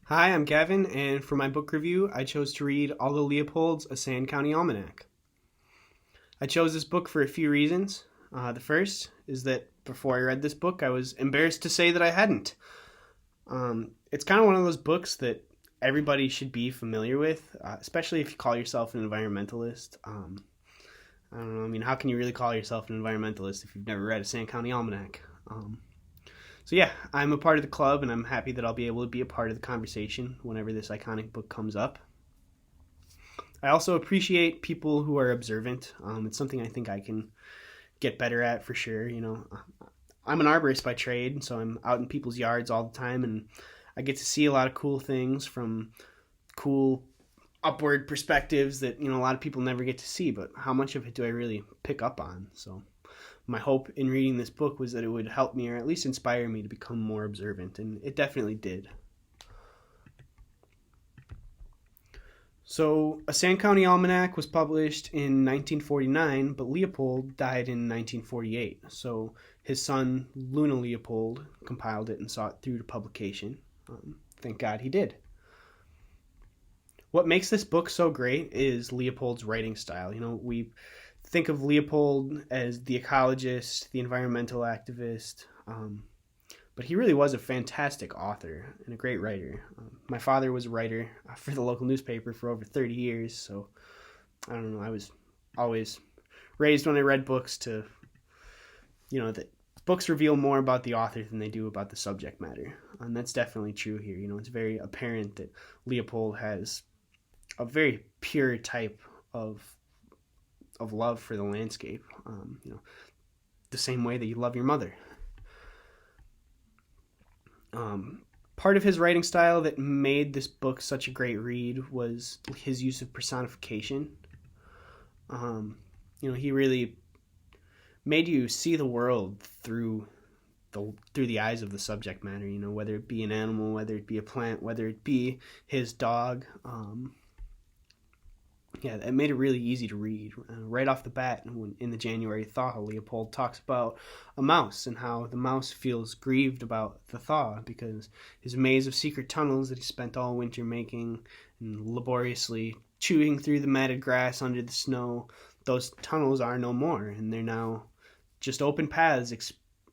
Hi, I'm Gavin, and for my book review, I chose to read Aldo Leopold's A Sand County Almanac. I chose this book for a few reasons. The first is that before I read this book, I was embarrassed to say that I hadn't. It's kind of one of those books that everybody should be familiar with, especially if you call yourself an environmentalist. I don't know, how can you really call yourself an environmentalist if you've never read A Sand County Almanac? So yeah, I'm a part of the club, and I'm happy that I'll be able to be a part of the conversation whenever this iconic book comes up. I also appreciate people who are observant. It's something I think I can get better at for sure. I'm an arborist by trade, so I'm out in people's yards all the time, and I get to see a lot of cool things from cool upward perspectives that a lot of people never get to see. But how much of it do I really pick up on? So my hope in reading this book was that it would help me, or at least inspire me, to become more observant, and it definitely did. So, A Sand County Almanac was published in 1949, but Leopold died in 1948. So, his son, Luna Leopold, compiled it and saw it through to publication. Thank God he did. What makes this book so great is Leopold's writing style. We think of Leopold as the ecologist, the environmental activist, but he really was a fantastic author and a great writer. My father was a writer for the local newspaper for over 30 years, so I don't know, I was always raised when I read books to, that books reveal more about the author than they do about the subject matter. And that's definitely true here. It's very apparent that Leopold has a very pure type of love for the landscape, the same way that you love your mother. Part of his writing style that made this book such a great read was his use of personification. He really made you see the world through the eyes of the subject matter. Whether it be an animal, whether it be a plant, whether it be his dog. It made it really easy to read. Right off the bat, in the January thaw, Leopold talks about a mouse and how the mouse feels grieved about the thaw because his maze of secret tunnels that he spent all winter making and laboriously chewing through the matted grass under the snow, those tunnels are no more, and they're now just open paths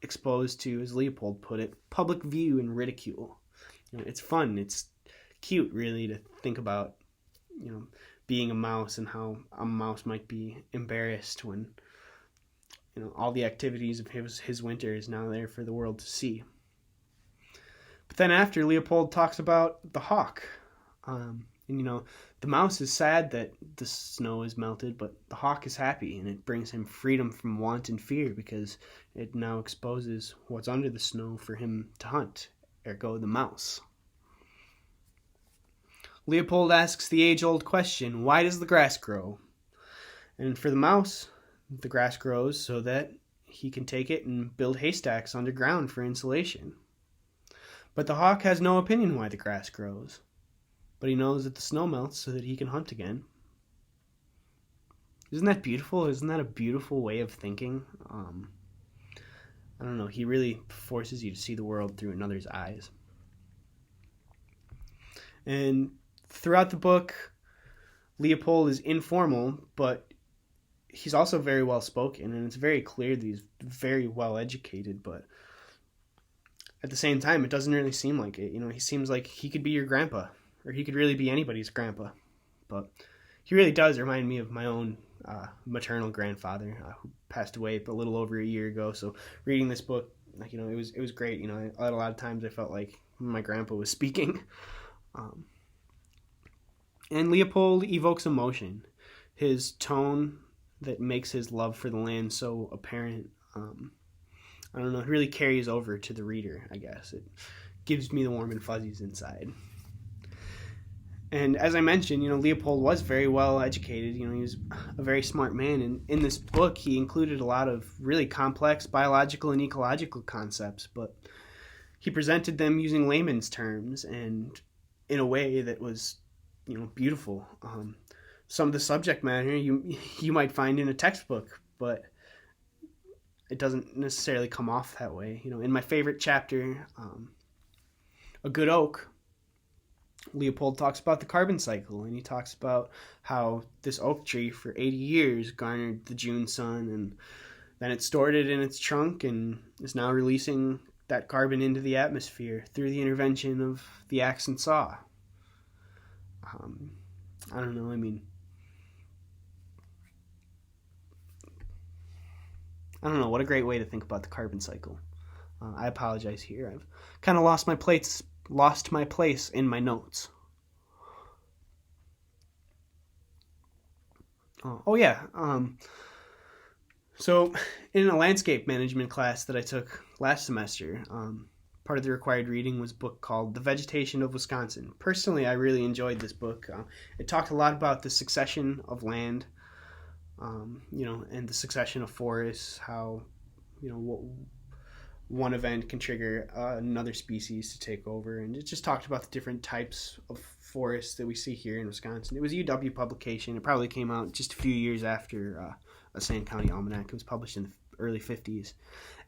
exposed to, as Leopold put it, public view and ridicule. It's fun. It's cute, really, to think about, being a mouse and how a mouse might be embarrassed when all the activities of his winter is now there for the world to see. But then after, Leopold talks about the hawk. The mouse is sad that the snow is melted, but the hawk is happy, and it brings him freedom from want and fear because it now exposes what's under the snow for him to hunt, ergo the mouse. Leopold asks the age-old question, why does the grass grow? And for the mouse, the grass grows so that he can take it and build haystacks underground for insulation. But the hawk has no opinion why the grass grows. But he knows that the snow melts so that he can hunt again. Isn't that beautiful? Isn't that a beautiful way of thinking? I don't know. He really forces you to see the world through another's eyes. And throughout the book, Leopold is informal, but he's also very well spoken, and it's very clear that he's very well educated, but at the same time, it doesn't really seem like it. He seems like he could be your grandpa, or he could really be anybody's grandpa, but he really does remind me of my own maternal grandfather, who passed away a little over a year ago. So reading this book, it was great. A lot of times I felt like my grandpa was speaking. And Leopold evokes emotion. His tone that makes his love for the land so apparent, I don't know, it really carries over to the reader, I guess. It gives me the warm and fuzzies inside. And as I mentioned, Leopold was very well educated. He was a very smart man. And in this book, he included a lot of really complex biological and ecological concepts, but he presented them using layman's terms and in a way that was beautiful. Some of the subject matter you might find in a textbook, but it doesn't necessarily come off that way. In my favorite chapter, A Good Oak, Leopold talks about the carbon cycle, and he talks about how this oak tree for 80 years garnered the June sun, and then it stored it in its trunk and is now releasing that carbon into the atmosphere through the intervention of the axe and saw. I don't know, I don't know, what a great way to think about the carbon cycle. I apologize here. I've kind of lost my place in my notes. Oh yeah. So in a landscape management class that I took last semester, part of the required reading was a book called The Vegetation of Wisconsin. Personally, I really enjoyed this book. It talked a lot about the succession of land, and the succession of forests, how, one event can trigger another species to take over. And it just talked about the different types of forests that we see here in Wisconsin. It was a UW publication. It probably came out just a few years after a Sand County Almanac. It was published in the early 50s.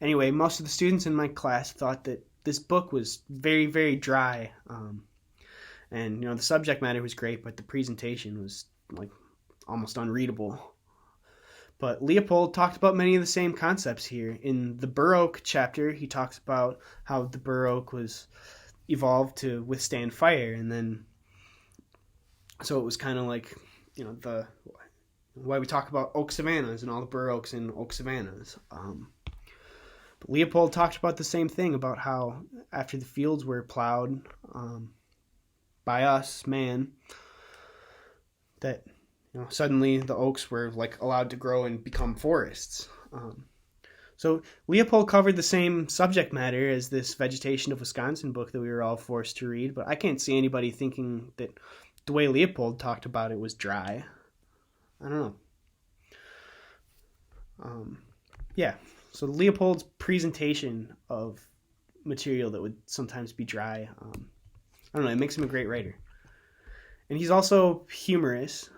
Anyway, most of the students in my class thought that this book was very, very dry. And, the subject matter was great, but the presentation was like almost unreadable. But Leopold talked about many of the same concepts here. In the bur oak chapter, he talks about how the bur oak was evolved to withstand fire, and then so it was kind of like, the why we talk about oak savannas and all the bur oaks in oak savannas. But Leopold talked about the same thing, about how after the fields were plowed by us, man, that suddenly the oaks were allowed to grow and become forests. So Leopold covered the same subject matter as this Vegetation of Wisconsin book that we were all forced to read, but I can't see anybody thinking that the way Leopold talked about it was dry. I don't know. Yeah, so Leopold's presentation of material that would sometimes be dry, I don't know, it makes him a great writer. And he's also humorous.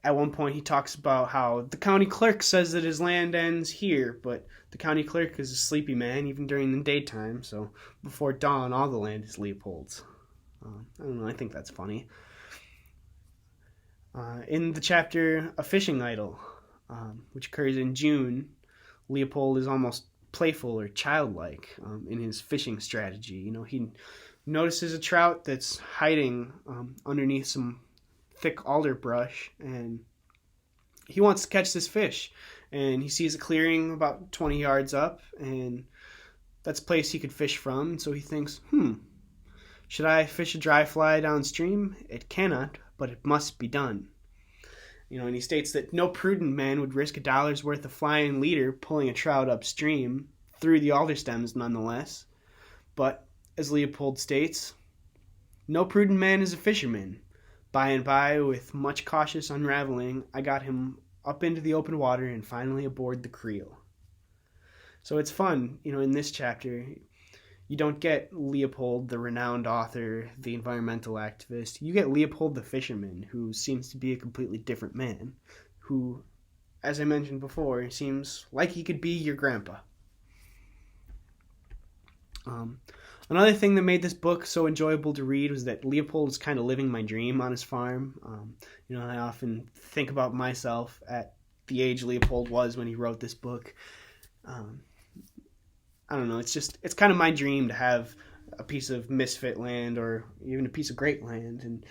At one point he talks about how the county clerk says that his land ends here, but the county clerk is a sleepy man even during the daytime, so before dawn all the land is Leopold's. I don't know, I think that's funny. In the chapter A Fishing Idol, which occurs in June, Leopold is almost playful or childlike in his fishing strategy. He notices a trout that's hiding underneath some thick alder brush, and he wants to catch this fish, and he sees a clearing about 20 yards up, and that's a place he could fish from. So he thinks, should I fish a dry fly downstream? It cannot, but it must be done. And he states that no prudent man would risk $1 worth of flying leader pulling a trout upstream, through the alder stems nonetheless. But, as Leopold states, no prudent man is a fisherman. By and by, with much cautious unraveling, I got him up into the open water and finally aboard the creel. So it's fun, in this chapter. You don't get Leopold, the renowned author, the environmental activist. You get Leopold the fisherman, who seems to be a completely different man, who, as I mentioned before, seems like he could be your grandpa. Another thing that made this book so enjoyable to read was that Leopold is kind of living my dream on his farm. I often think about myself at the age Leopold was when he wrote this book. I don't know, it's kind of my dream to have a piece of misfit land or even a piece of great land, and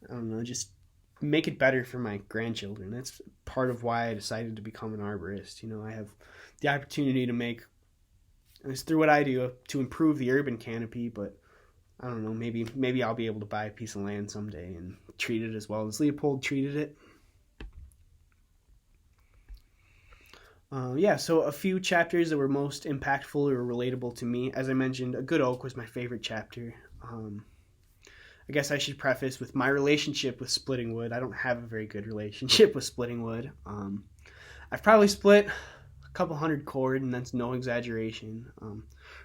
I don't know, just make it better for my grandchildren. That's part of why I decided to become an arborist. I have the opportunity to make, it's through what I do, to improve the urban canopy, but I don't know, maybe I'll be able to buy a piece of land someday and treat it as well as Leopold treated it. So a few chapters that were most impactful or relatable to me. As I mentioned, A Good Oak was my favorite chapter. I guess I should preface with my relationship with splitting wood. I don't have a very good relationship with splitting wood. I've probably split a couple hundred cord, and that's no exaggeration.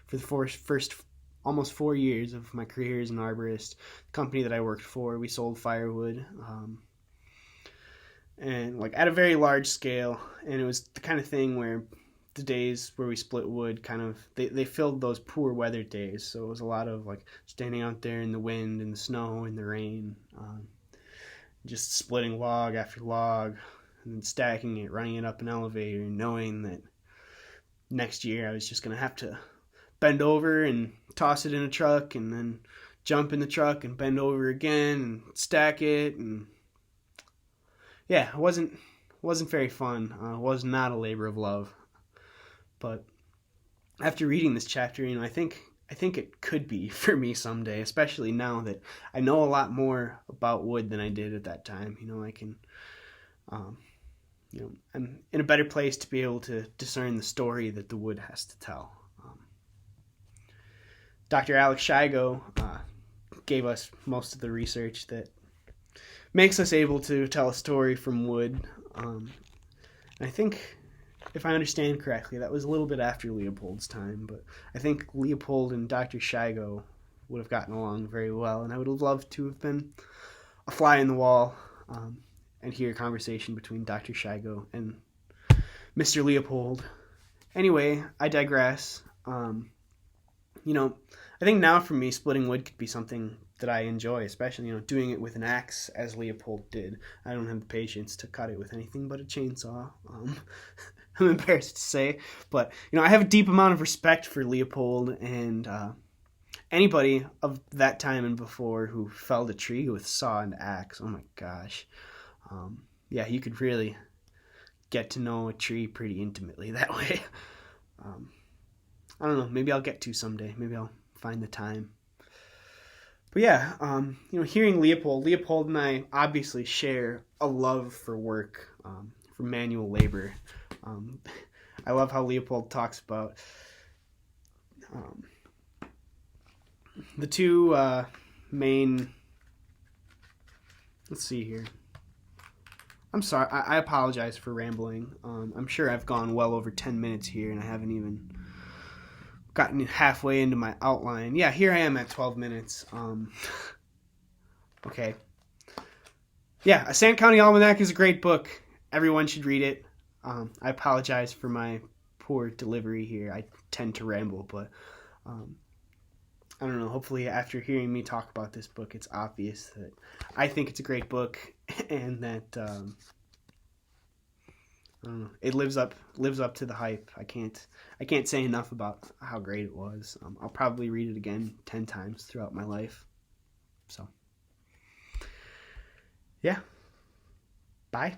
For the first almost 4 years of my career as an arborist, the company that I worked for, we sold firewood. And at a very large scale, and it was the kind of thing where the days where we split wood kind of they filled those poor weather days. So it was a lot of like standing out there in the wind and the snow and the rain, just splitting log after log and then stacking it, running it up an elevator, knowing that next year I was just gonna have to bend over and toss it in a truck and then jump in the truck and bend over again and stack it. And yeah, it wasn't very fun. It was not a labor of love. But after reading this chapter, I think it could be for me someday, especially now that I know a lot more about wood than I did at that time. I can, I'm in a better place to be able to discern the story that the wood has to tell. Dr. Alex Shigo gave us most of the research that makes us able to tell a story from wood. I think, if I understand correctly, that was a little bit after Leopold's time, but I think Leopold and Dr. Shigo would have gotten along very well, and I would have loved to have been a fly in the wall and hear a conversation between Dr. Shigo and Mr. Leopold. Anyway, I digress. I think now for me, splitting wood could be something that I enjoy, especially, doing it with an axe as Leopold did. I don't have the patience to cut it with anything but a chainsaw. I'm embarrassed to say, but, I have a deep amount of respect for Leopold and anybody of that time and before who felled a tree with saw and axe. Oh my gosh. Yeah, you could really get to know a tree pretty intimately that way. I don't know, maybe I'll get to someday. Maybe I'll find the time. But yeah, hearing Leopold and I obviously share a love for work, for manual labor. I love how Leopold talks about the two main... Let's see here. I'm sorry, I apologize for rambling. I'm sure I've gone well over 10 minutes here, and I haven't even gotten halfway into my outline. Yeah, here I am at 12 minutes. Okay. Yeah, A Sand County Almanac is a great book. Everyone should read it. I apologize for my poor delivery here. I tend to ramble, but I don't know. Hopefully, after hearing me talk about this book, it's obvious that I think it's a great book, and that I don't know, it lives up to the hype. I can't say enough about how great it was. I'll probably read it again 10 times throughout my life. So, yeah. Bye.